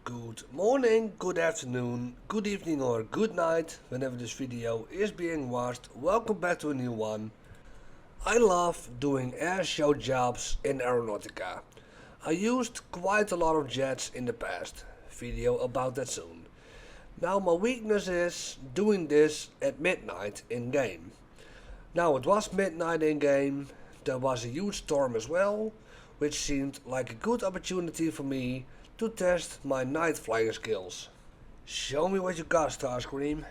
Good morning, good afternoon, good evening or good night whenever this video is being watched. Welcome back to a new one. I love doing airshow jobs in Aeronautica. I used quite a lot of jets in the past. Video about that soon. Now my weakness is doing this at midnight in game. Now it was midnight in game, there was a huge storm as well, which seemed like a good opportunity for me to test my night flying skills. Show me what you got, Starscream.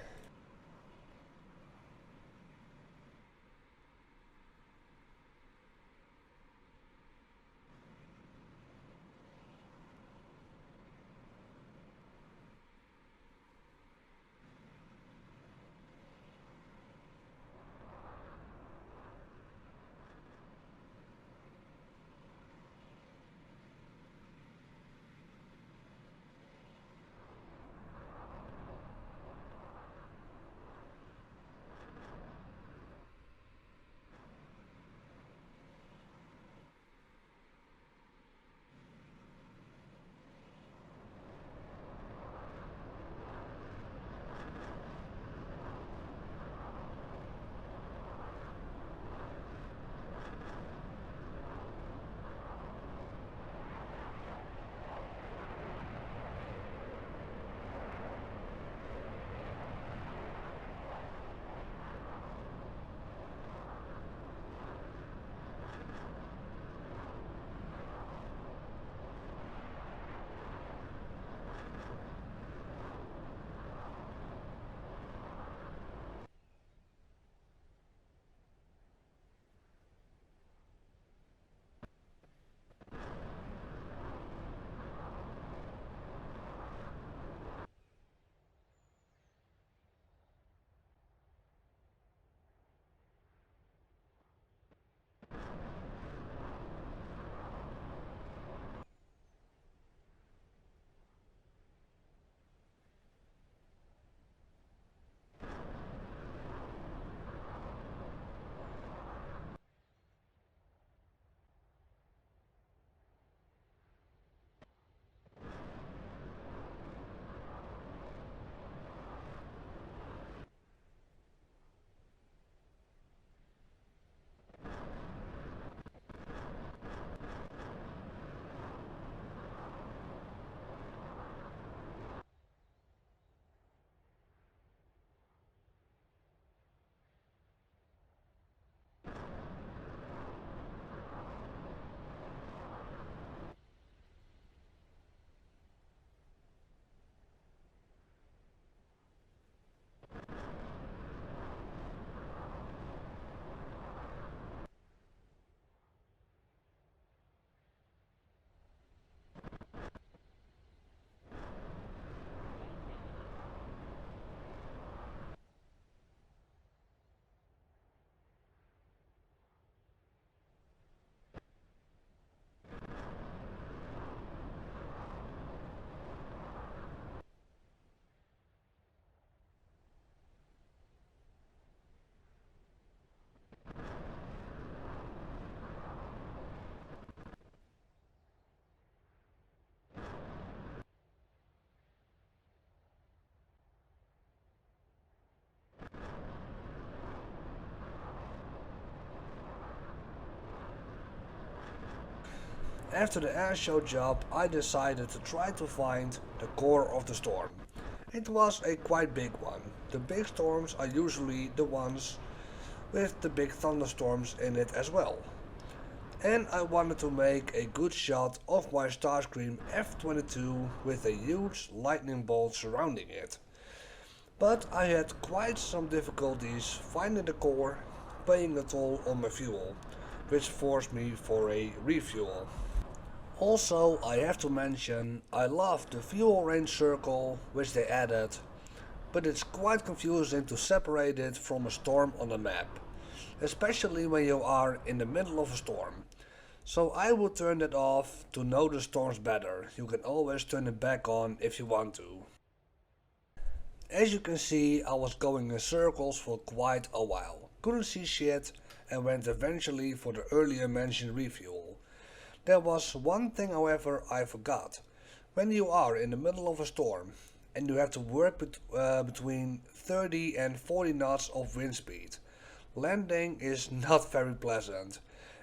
After the airshow job, I decided to try to find the core of the storm. It was a quite big one. The big storms are usually the ones with the big thunderstorms in it as well. And I wanted to make a good shot of my Starscream F-22 with a huge lightning bolt surrounding it. But I had quite some difficulties finding the core, paying a toll on my fuel, which forced me for a refuel. Also, I have to mention, I love the fuel range circle which they added, but it's quite confusing to separate it from a storm on the map, especially when you are in the middle of a storm. So I will turn that off to know the storms better. You can always turn it back on if you want to. As you can see, I was going in circles for quite a while. Couldn't see shit and went eventually for the earlier mentioned refuel. There was one thing however I forgot. When you are in the middle of a storm and you have to work between 30 and 40 knots of wind speed, landing is not very pleasant,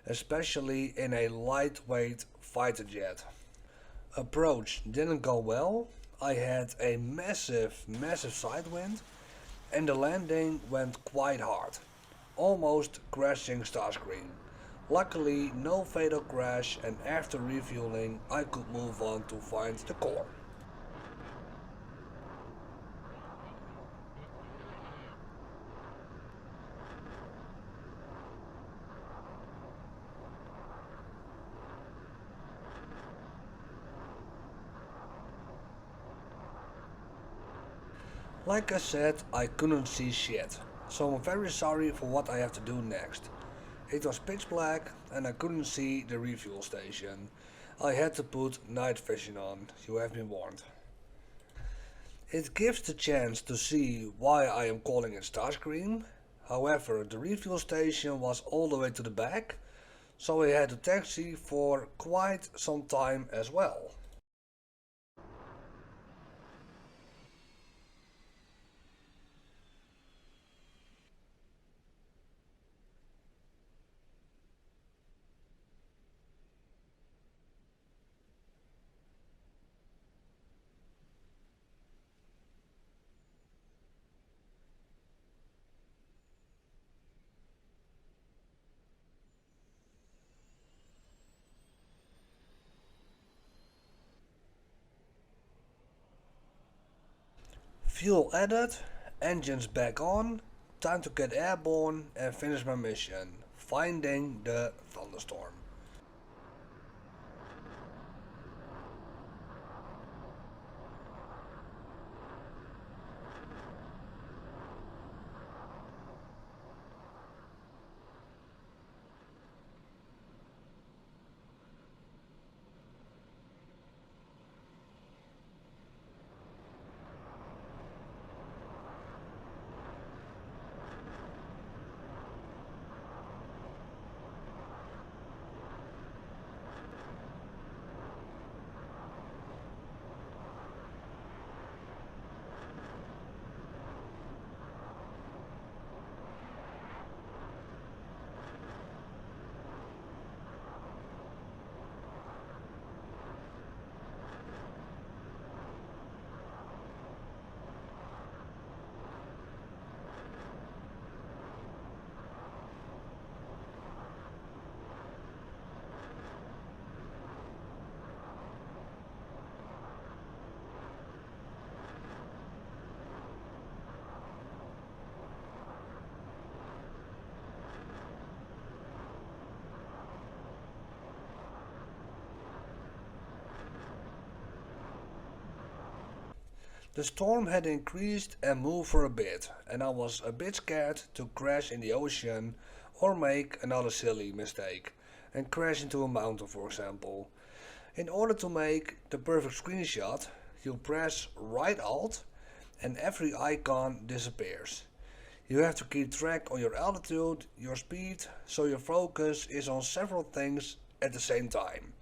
especially in a lightweight fighter jet. Approach didn't go well. I had a massive side wind and the landing went quite hard, almost crashing Starscream. Luckily, no fatal crash, and after refueling, I could move on to find the core. Like I said, I couldn't see shit, so I'm very sorry for what I have to do next. It was pitch black and I couldn't see the refuel station. I had to put night vision on, you have been warned. It gives the chance to see why I am calling it Starscream. However, the refuel station was all the way to the back, so I had to taxi for quite some time as well. Fuel added, engines back on, time to get airborne and finish my mission, finding the thunderstorm. The storm had increased and moved for a bit, and I was a bit scared to crash in the ocean or make another silly mistake and crash into a mountain, for example. In order to make the perfect screenshot, you press right alt and every icon disappears. You have to keep track on your altitude, your speed, so your focus is on several things at the same time.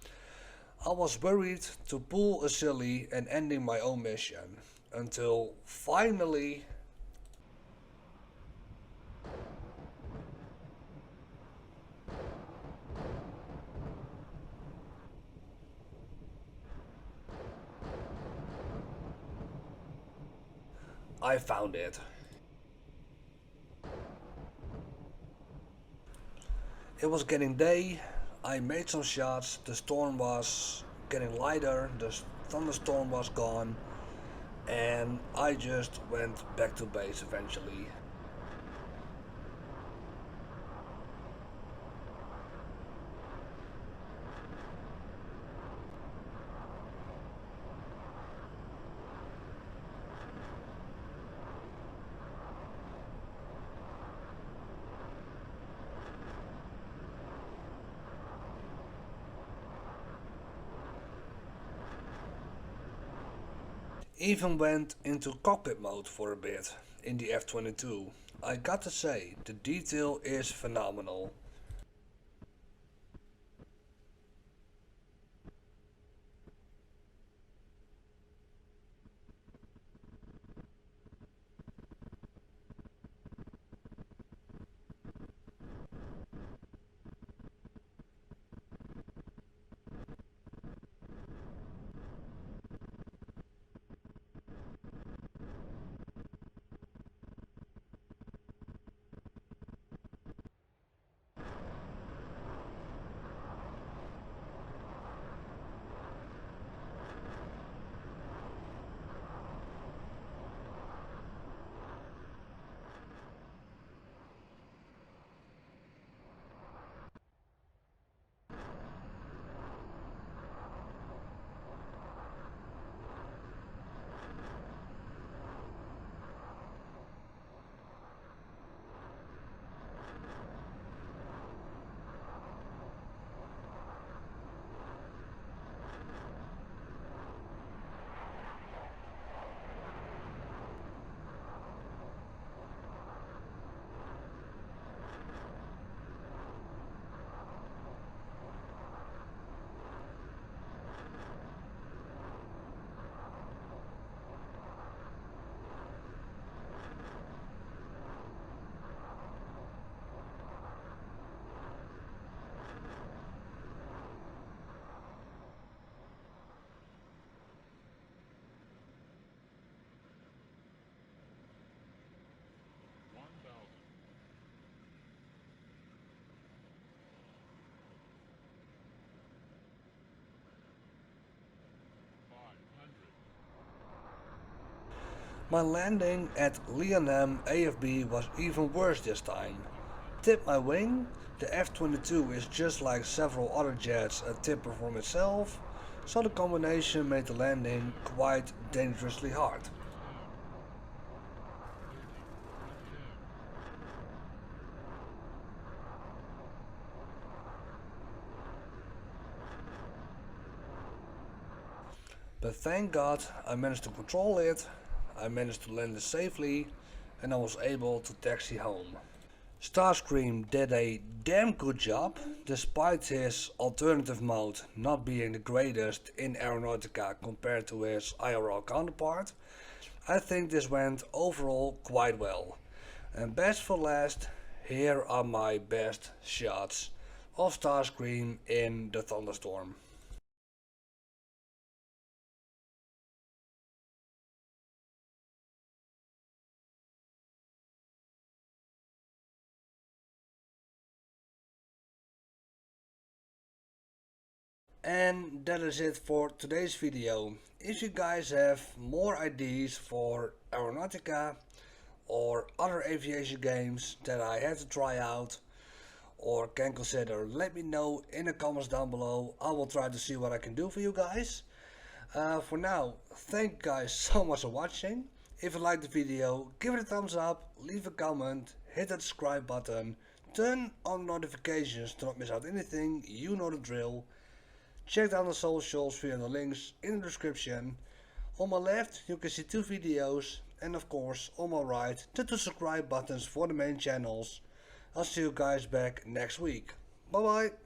I was worried to pull a silly and ending my own mission, until finally I found it. It was getting day, I made some shots, the storm was getting lighter, the thunderstorm was gone, and I just went back to base eventually. Even went into cockpit mode for a bit in the F-22. I got to say, the detail is phenomenal. My landing at Leonem AFB was even worse this time. Tip my wing, the F-22 is just like several other jets a tipper from itself, so the combination made the landing quite dangerously hard. But thank God I managed to control it, I managed to land it safely, and I was able to taxi home. Starscream did a damn good job, despite his alternative mode not being the greatest in Aeronautica compared to his IRL counterpart. I think this went overall quite well. And best for last, here are my best shots of Starscream in the thunderstorm. And that is it for today's video. If you guys have more ideas for Aeronautica or other aviation games that I have to try out or can consider, let me know in the comments down below. I will try to see what I can do for you guys. For now, thank you guys so much for watching. If you liked the video, give it a thumbs up, leave a comment, hit that subscribe button, turn on notifications to not miss out anything, you know the drill. Check down the socials via the links in the description. On my left you can see 2 videos, and of course on my right the 2 subscribe buttons for the main channels. I'll see you guys back next week. Bye bye.